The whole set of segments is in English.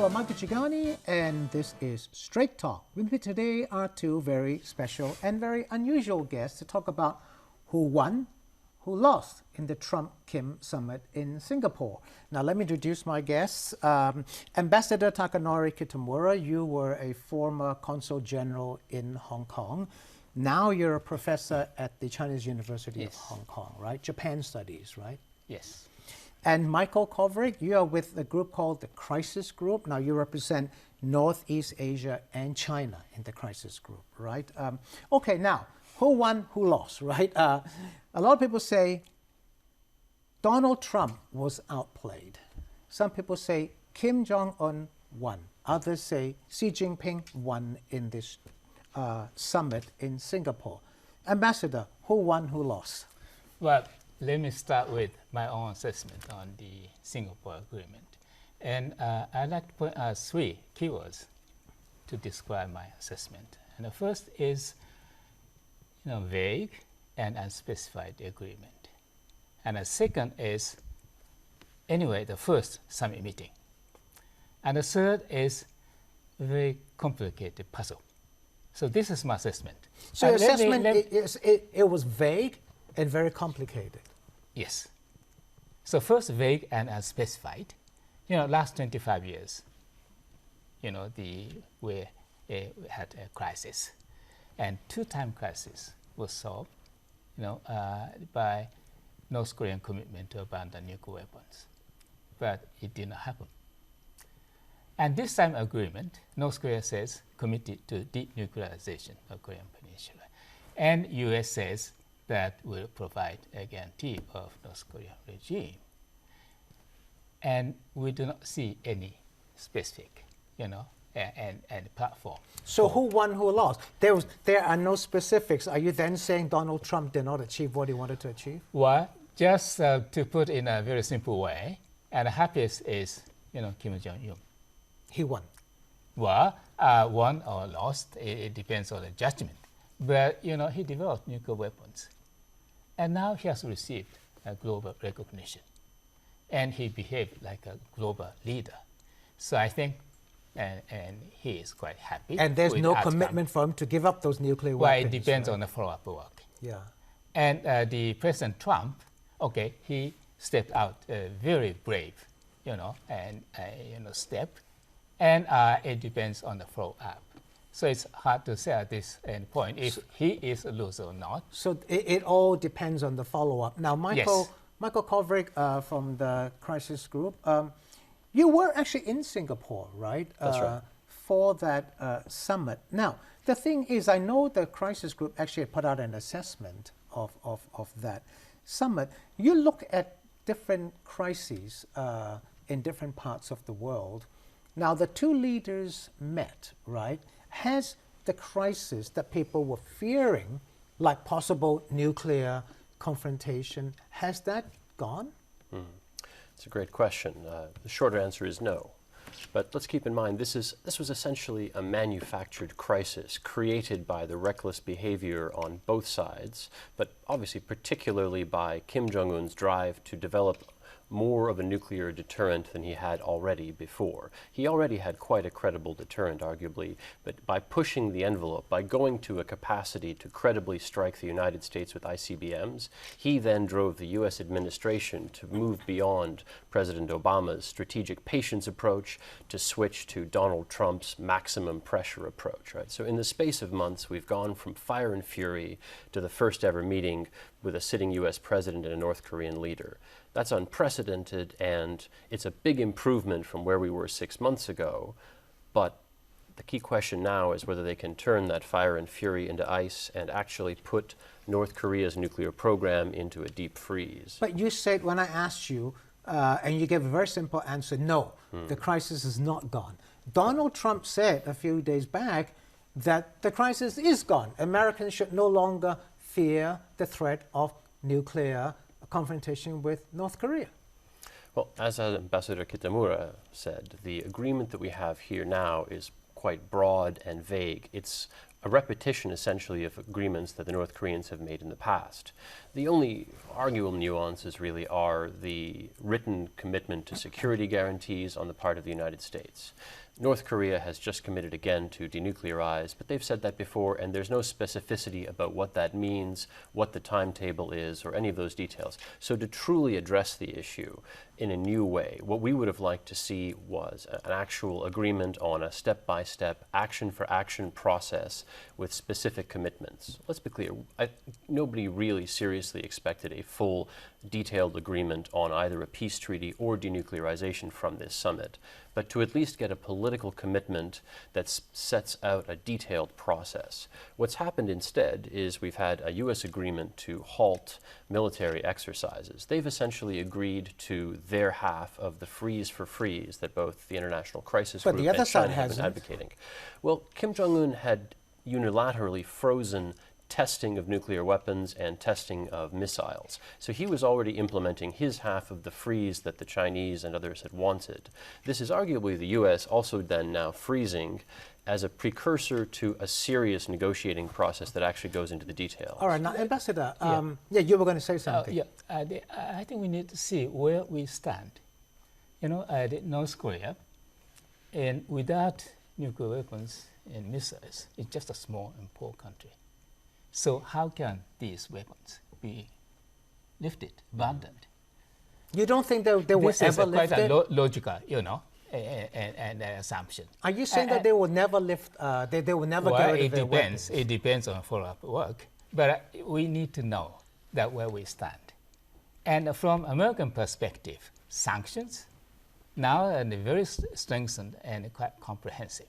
Hello, I'm Michael Chigani, and this is Straight Talk. With me today are two very special and very unusual guests to talk about who won, who lost in the Trump-Kim summit in Singapore. Now, let me introduce my guests. Ambassador Takanori Kitamura, you were a former consul general in Hong Kong. Now you're a professor at the Chinese University of Hong Kong, right? Japan Studies, right? Yes. And Michael Kovrig, you are with a group called the Crisis Group. Now you represent Northeast Asia and China in the Crisis Group, right? Okay, now, who won, who lost, right? A lot of people say Donald Trump was outplayed. Some people say Kim Jong-un won. Others say Xi Jinping won in this summit in Singapore. Ambassador, who won, who lost? Well, let me start with my own assessment on the Singapore agreement. And I'd like to point out three keywords to describe my assessment. And the first is vague and unspecified agreement. And the second is, anyway, the first summit meeting. And the third is a very complicated puzzle. So this is my assessment. So your assessment, it was vague and very complicated. Yes. So first, vague and unspecified. Last 25 years, we had a crisis, and two-time crisis was solved, by North Korean commitment to abandon nuclear weapons, but it did not happen. And this time agreement, North Korea says committed to denuclearization of Korean Peninsula, and U.S. says that will provide a guarantee of North Korean regime. And we do not see any specific, and platform. So who won, who lost? There are no specifics. Are you then saying Donald Trump did not achieve what he wanted to achieve? Well, just to put in a very simple way, and the happiest is, Kim Jong-un. He won. Well, won or lost, it depends on the judgment. But, he developed nuclear weapons. And now he has received a global recognition. And he behaved like a global leader. So I think, and he is quite happy. And there's no commitment for him to give up those nuclear weapons. Well, it depends on the follow-up work. Yeah. And the President Trump, he stepped out very brave, step. And it depends on the follow-up. So it's hard to say at this point if he is a loser or not. So it all depends on the follow-up. Now, Michael Kovrig from the Crisis Group, you were actually in Singapore, right? That's right. For that summit. Now, the thing is, I know the Crisis Group actually put out an assessment of that summit. You look at different crises in different parts of the world. Now, the two leaders met, right? Has the crisis that people were fearing, like possible nuclear confrontation, has that gone? It's a great question. The shorter answer is no. But let's keep in mind, this was essentially a manufactured crisis created by the reckless behavior on both sides, but obviously particularly by Kim Jong-un's drive to develop more of a nuclear deterrent than he had already before. He already had quite a credible deterrent, arguably, but by pushing the envelope, by going to a capacity to credibly strike the United States with ICBMs, he then drove the U.S. administration to move beyond President Obama's strategic patience approach to switch to Donald Trump's maximum pressure approach, right? So in the space of months, we've gone from fire and fury to the first ever meeting with a sitting U.S. president and a North Korean leader. That's unprecedented, and it's a big improvement from where we were 6 months ago. But the key question now is whether they can turn that fire and fury into ice and actually put North Korea's nuclear program into a deep freeze. But you said, when I asked you, and you gave a very simple answer, no, the crisis is not gone. Donald Trump said a few days back that the crisis is gone. Americans should no longer fear the threat of nuclear confrontation with North Korea. Well, as Ambassador Kitamura said, the agreement that we have here now is quite broad and vague. It's a repetition essentially of agreements that the North Koreans have made in the past. The only arguable nuances really are the written commitment to security guarantees on the part of the United States. North Korea has just committed again to denuclearize, but they've said that before, and there's no specificity about what that means, what the timetable is, or any of those details. So to truly address the issue in a new way, what we would have liked to see was an actual agreement on a step-by-step, action-for-action process with specific commitments. Let's be clear, nobody really seriously expected a full, detailed agreement on either a peace treaty or denuclearization from this summit, but to at least get a political commitment that sets out a detailed process. What's happened instead is we've had a U.S. agreement to halt military exercises. They've essentially agreed to their half of the freeze for freeze that both the International Crisis Group and China have been advocating. Well, Kim Jong-un had unilaterally frozen testing of nuclear weapons and testing of missiles. So he was already implementing his half of the freeze that the Chinese and others had wanted. This is arguably the U.S. also then now freezing as a precursor to a serious negotiating process that actually goes into the details. All right, now, Ambassador, yeah, you were going to say something. I think we need to see where we stand. You know, North Korea, and without nuclear weapons and missiles, it's just a small and poor country. So how can these weapons be lifted, abandoned? You don't think they will ever lift it? This is quite a logical, you know, an assumption. Are you saying that they will never lift, they will never get rid of their weapons? It depends on follow-up work. But we need to know that where we stand. And from American perspective, sanctions now are very strengthened and quite comprehensive.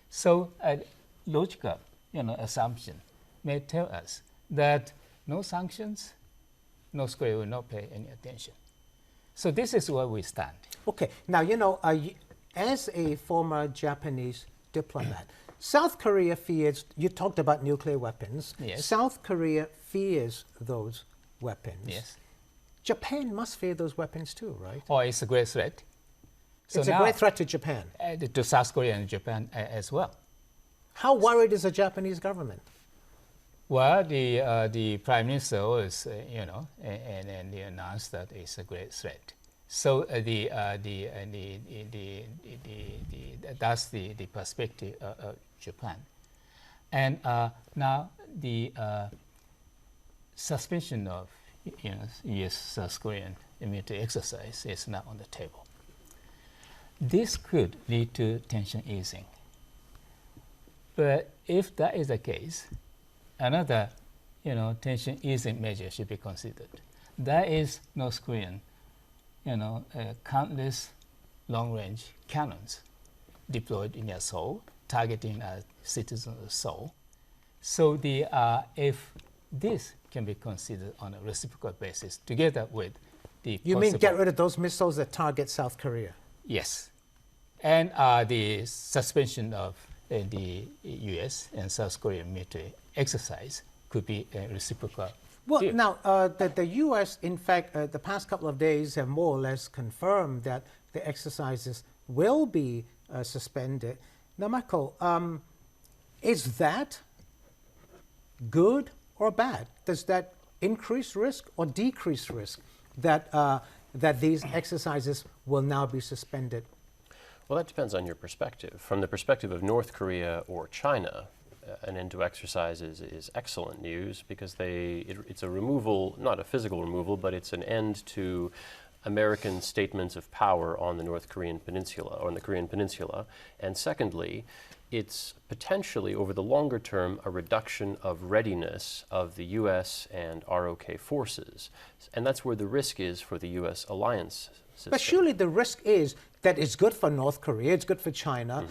So a logical, you know, assumption may tell us that no sanctions, North Korea will not pay any attention. So this is where we stand. Okay, now, you know, as a former Japanese diplomat, South Korea fears, you talked about nuclear weapons. Yes. South Korea fears those weapons. Yes. Japan must fear those weapons too, right? Oh, it's a great threat. So it's a great threat to Japan. To South Korea and Japan as well. How worried is the Japanese government? Well, the Prime Minister was, you know, and he announced that it's a great threat. So that's the perspective of Japan. And now the suspension of, you know, U.S. South Korean military exercise is now on the table. This could lead to tension easing. But if that is the case, another, you know, tension easing measure should be considered. That is North Korean, you know, countless long-range cannons deployed in their Seoul, targeting citizens of Seoul. So if this can be considered on a reciprocal basis, together with the You mean get rid of those missiles that target South Korea? Yes, and the suspension of the U.S. and South Korean military exercise could be a reciprocal. Well, now, the U.S., in fact, the past couple of days have more or less confirmed that the exercises will be suspended. Now, Michael, is that good or bad? Does that increase risk or decrease risk that, that these exercises will now be suspended? Well, that depends on your perspective. From the perspective of North Korea or China, an end to exercises is excellent news because it's a removal, not a physical removal, but it's an end to American statements of power on the North Korean peninsula, or on the Korean peninsula. And secondly, it's potentially, over the longer term, a reduction of readiness of the U.S. and ROK forces. And that's where the risk is for the U.S. alliance system. But surely the risk is that it's good for North Korea, it's good for China,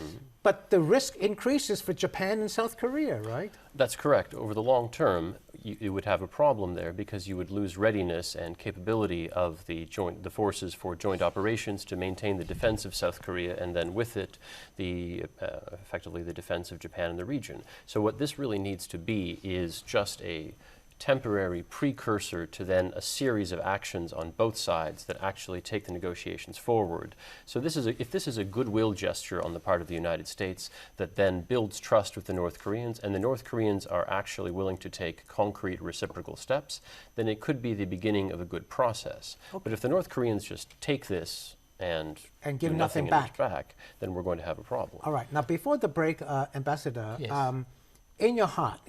but the risk increases for Japan and South Korea, right? That's correct. Over the long term, you would have a problem there because you would lose readiness and capability of the forces for joint operations to maintain the defense of South Korea, and then with it, effectively the defense of Japan and the region. So what this really needs to be is just a temporary precursor to then a series of actions on both sides that actually take the negotiations forward. So if this is a goodwill gesture on the part of the United States that then builds trust with the North Koreans, and the North Koreans are actually willing to take concrete reciprocal steps, then it could be the beginning of a good process. Okay. But if the North Koreans just take this and give do nothing back, then we're going to have a problem. All right. Now, before the break, Ambassador, Yes. in your heart,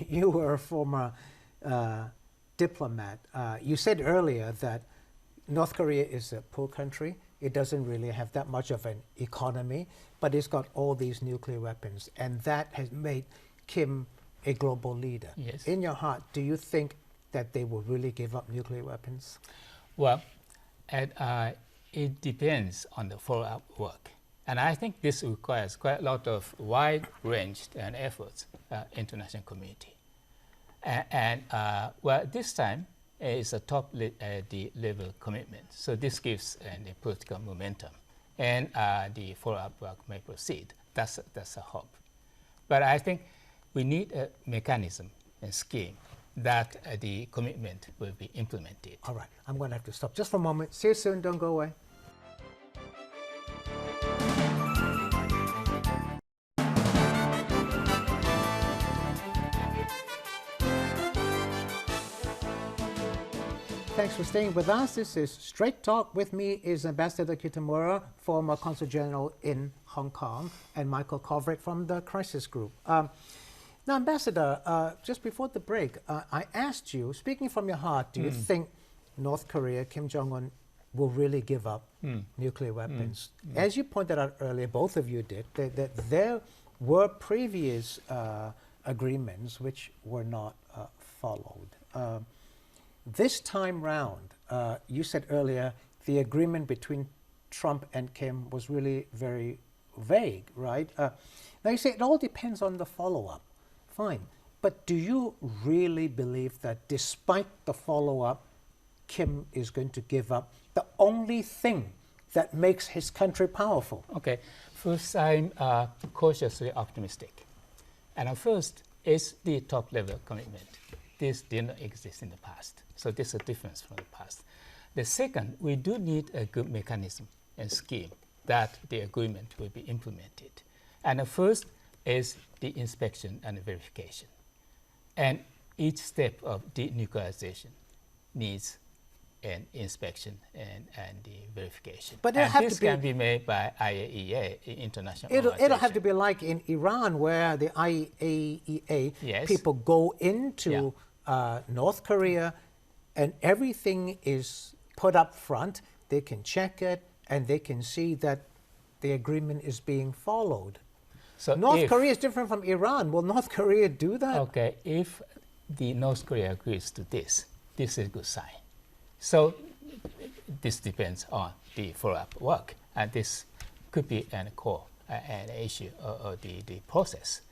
you were a former diplomat. You said earlier that North Korea is a poor country. It doesn't really have that much of an economy, but it's got all these nuclear weapons, and that has made Kim a global leader. Yes. In your heart, do you think that they will really give up nuclear weapons? Well, it depends on the follow-up work. And I think this requires quite a lot of wide-ranged efforts, international community. Well, this time is a top-level commitment. So this gives the political momentum. And the follow-up work may proceed. That's a hope. But I think we need a mechanism and scheme that the commitment will be implemented. All right. I'm going to have to stop just for a moment. See you soon. Don't go away. Thanks for staying with us. This is Straight Talk. With me is Ambassador Kitamura, former Consul General in Hong Kong, and Michael Kovrig from the Crisis Group. Now, Ambassador, just before the break, I asked you, speaking from your heart, do you think North Korea, Kim Jong-un, will really give up nuclear weapons? As you pointed out earlier, both of you did, that there were previous agreements which were not followed. This time round, you said earlier, the agreement between Trump and Kim was really very vague, right? Now you say it all depends on the follow-up. Fine. But do you really believe that despite the follow-up, Kim is going to give up the only thing that makes his country powerful? Okay. First, I'm cautiously optimistic. And first is the top-level commitment. This did not exist in the past. So this is a difference from the past. The second, we do need a good mechanism and scheme that the agreement will be implemented. And the first is the inspection and verification. And each step of denuclearization needs an inspection and the verification. But this can be made by IAEA, International Organization. It'll have to be like in Iran, where the IAEA people go into North Korea, and everything is put up front. They can check it, and they can see that the agreement is being followed. So North Korea is different from Iran. Will North Korea do that? Okay, if the North Korea agrees to this, this is a good sign. So this depends on the follow-up work, and this could be an issue of the process.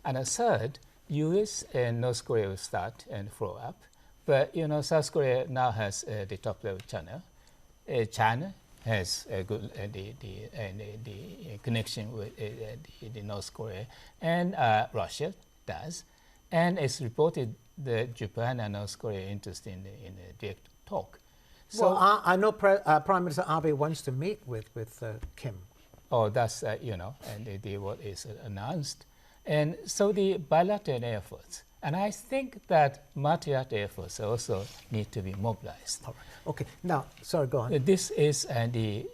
And a third, U.S. and North Korea will start and follow up, but South Korea now has the top-level channel. China has a good the connection with the North Korea, and Russia does, and it's reported that Japan and North Korea are interested in the direct talk. So well, I know Prime Minister Abe wants to meet with Kim. Oh, that's and what is announced, and so the bilateral efforts. And I think that multilateral efforts also need to be mobilized. All right. Okay. Now, sorry, go on. This is the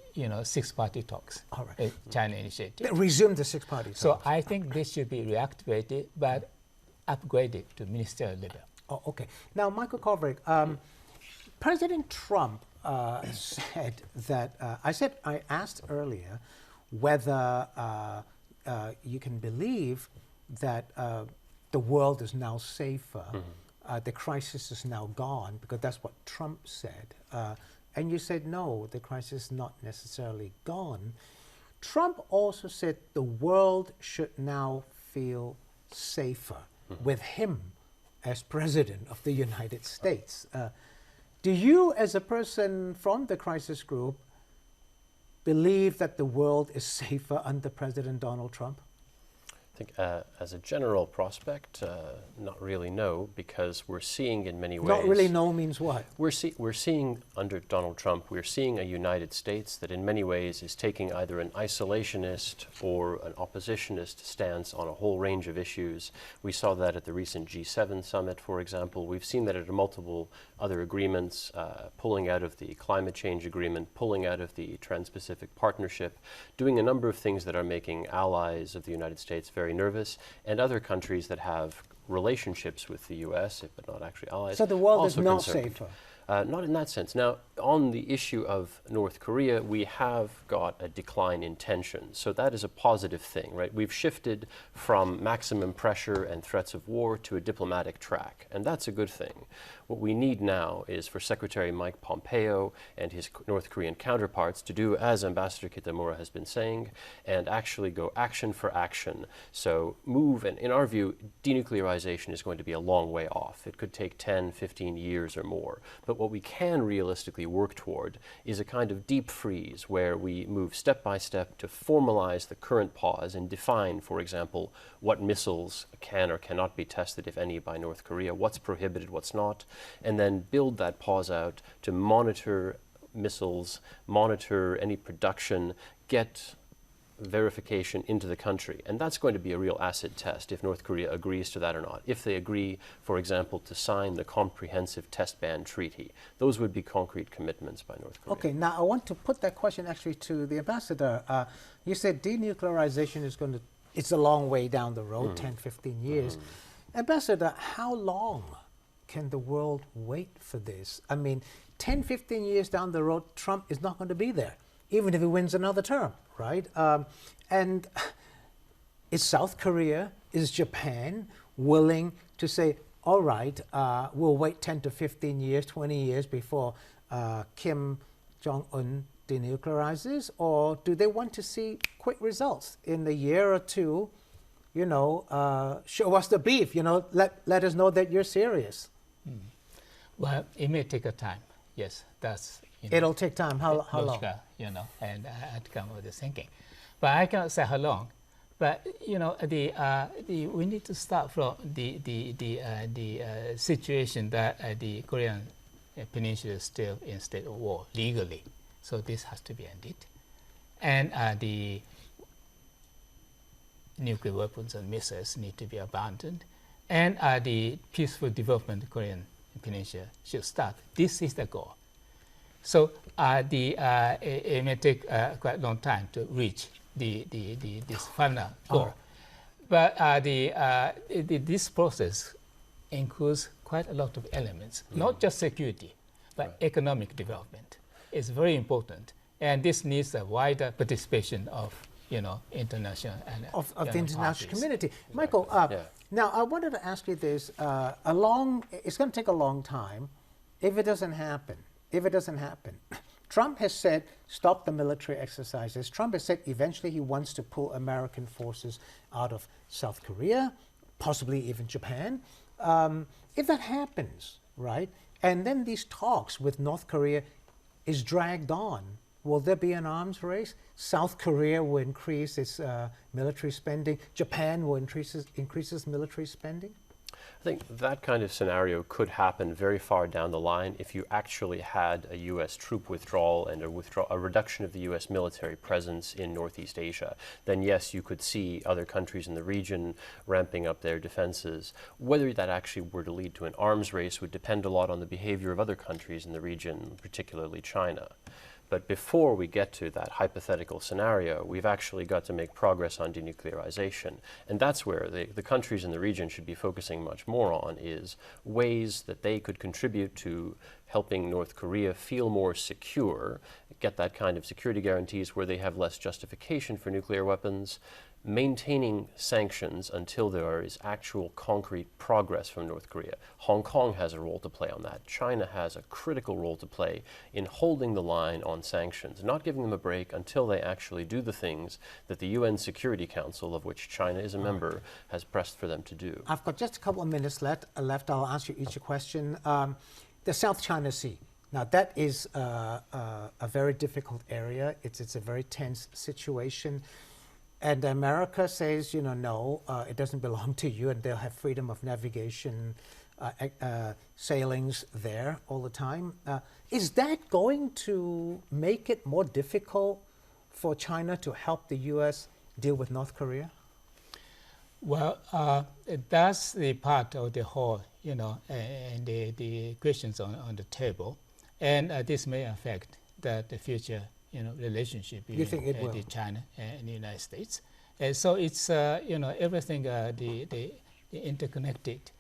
six-party talks. All right. China initiative. Resume the six-party talks. So I think this should be reactivated, but upgraded to ministerial level. Oh, okay. Now, Michael Kovrig, President Trump said that I asked earlier whether you can believe that the world is now safer, the crisis is now gone, because that's what Trump said. And you said, no, the crisis is not necessarily gone. Trump also said the world should now feel safer with him as President of the United States. Do you, as a person from the Crisis Group, believe that the world is safer under President Donald Trump? I think as a general prospect, not really no, because we're seeing in many ways... Not really no means what? We're seeing under Donald Trump, we're seeing a United States that in many ways is taking either an isolationist or an oppositionist stance on a whole range of issues. We saw that at the recent G7 summit, for example. We've seen that at multiple other agreements, pulling out of the climate change agreement, pulling out of the Trans-Pacific Partnership, doing a number of things that are making allies of the United States very nervous, and other countries that have relationships with the U.S., but not actually allies. So the world is also not concerned. safer? Not in that sense. Now, on the issue of North Korea, we have got a decline in tension. So that is a positive thing, right? We've shifted from maximum pressure and threats of war to a diplomatic track, and that's a good thing. What we need now is for Secretary Mike Pompeo and his North Korean counterparts to do as Ambassador Kitamura has been saying, and actually go action for action. So move, and in our view, denuclearization is going to be a long way off. It could take 10, 15 years or more. But what we can realistically work toward is a kind of deep freeze where we move step by step to formalize the current pause and define, for example, what missiles can or cannot be tested, if any, by North Korea, what's prohibited, what's not, and then build that pause out to monitor missiles, monitor any production, get verification into the country. And that's going to be a real acid test if North Korea agrees to that or not. If they agree, for example, to sign the Comprehensive Test Ban Treaty, those would be concrete commitments by North Korea. Okay, now I want to put that question actually to the ambassador. You said denuclearization is going to, it's a long way down the road, 10, 15 years. Ambassador, how long can the world wait for this? I mean, 10, 15 years down the road, Trump is not going to be there, even if he wins another term, right? And is South Korea, is Japan willing to say, all right, we'll wait 10 to 15 years, 20 years before Kim Jong-un denuclearizes? Or do they want to see quick results in a year or two? You know, show us the beef, you know, let us know that you're serious. Well, it may take a time. Yes, that's... You know, it'll take time. How long? You know, and I had to come with the thinking. But I cannot say how long. But, you know, we need to start from the situation that the Korean Peninsula is still in state of war legally. So this has to be ended. And the nuclear weapons and missiles need to be abandoned. And the peaceful development of the Korean Peninsula should start. This is the goal. So it may take quite a long time to reach this final goal. But this process includes quite a lot of elements, not just security, but economic development. It's very important. And this needs a wider participation of, you know, international and of the international parties. community. Michael, now I wanted to ask you this. It's going to take a long time if it doesn't happen. If it doesn't happen. Trump has said, stop the military exercises. Trump has said eventually he wants to pull American forces out of South Korea, possibly even Japan. If that happens, right, and then these talks with North Korea is dragged on, will there be an arms race? South Korea will increase its military spending. Japan will increase its military spending? I think that kind of scenario could happen very far down the line if you actually had a U.S. troop withdrawal and a reduction of the U.S. military presence in Northeast Asia. Then yes, you could see other countries in the region ramping up their defenses. Whether that actually were to lead to an arms race would depend a lot on the behavior of other countries in the region, particularly China. But before we get to that hypothetical scenario, we've actually got to make progress on denuclearization. And that's where the countries in the region should be focusing much more on, is ways that they could contribute to helping North Korea feel more secure, get that kind of security guarantees where they have less justification for nuclear weapons, maintaining sanctions until there is actual concrete progress from North Korea. Hong Kong has a role to play on that. China has a critical role to play in holding the line on sanctions, not giving them a break until they actually do the things that the UN Security Council, of which China is a member, has pressed for them to do. I've got just a couple of minutes left. I'll ask you each a question. The South China Sea. Now, that is a very difficult area. It's a very tense situation. And America says, no, it doesn't belong to you, and they'll have freedom of navigation, sailings there all the time. Is that going to make it more difficult for China to help the U.S. deal with North Korea? Well, that's the part of the whole, and the questions on the table, and this may affect the future, relationship between China and the United States. And so it's, everything the interconnected.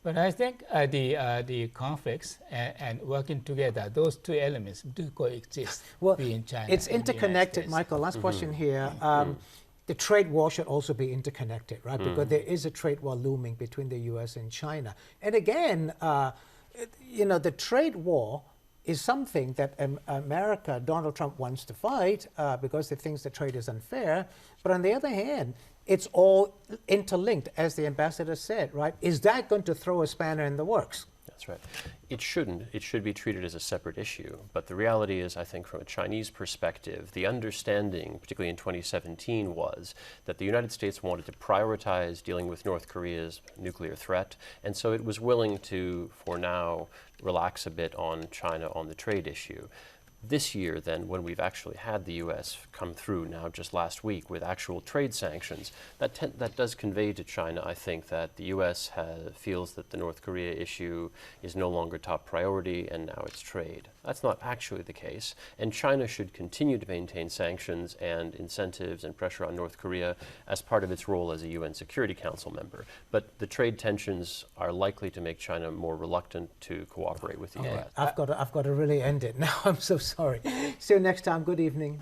But I think the conflicts and working together, those two elements do coexist between China it's and interconnected, the United States. Michael. Last question here. The trade war should also be interconnected, right? Because there is a trade war looming between the U.S. and China. And again, the trade war is something that America, Donald Trump wants to fight because he thinks the trade is unfair. But on the other hand, it's all interlinked, as the ambassador said, right? Is that going to throw a spanner in the works? That's right. It shouldn't. It should be treated as a separate issue. But the reality is, I think from a Chinese perspective, the understanding, particularly in 2017, was that the United States wanted to prioritize dealing with North Korea's nuclear threat, and so it was willing to, for now, relax a bit on China on the trade issue. This year, then, when we've actually had the U.S. come through now just last week with actual trade sanctions, that does convey to China, I think, that the U.S. feels that the North Korea issue is no longer top priority and now it's trade. That's not actually the case, and China should continue to maintain sanctions and incentives and pressure on North Korea as part of its role as a UN Security Council member. But the trade tensions are likely to make China more reluctant to cooperate with the U.S. I've got to really end it now. I'm so sorry. See you next time. Good evening.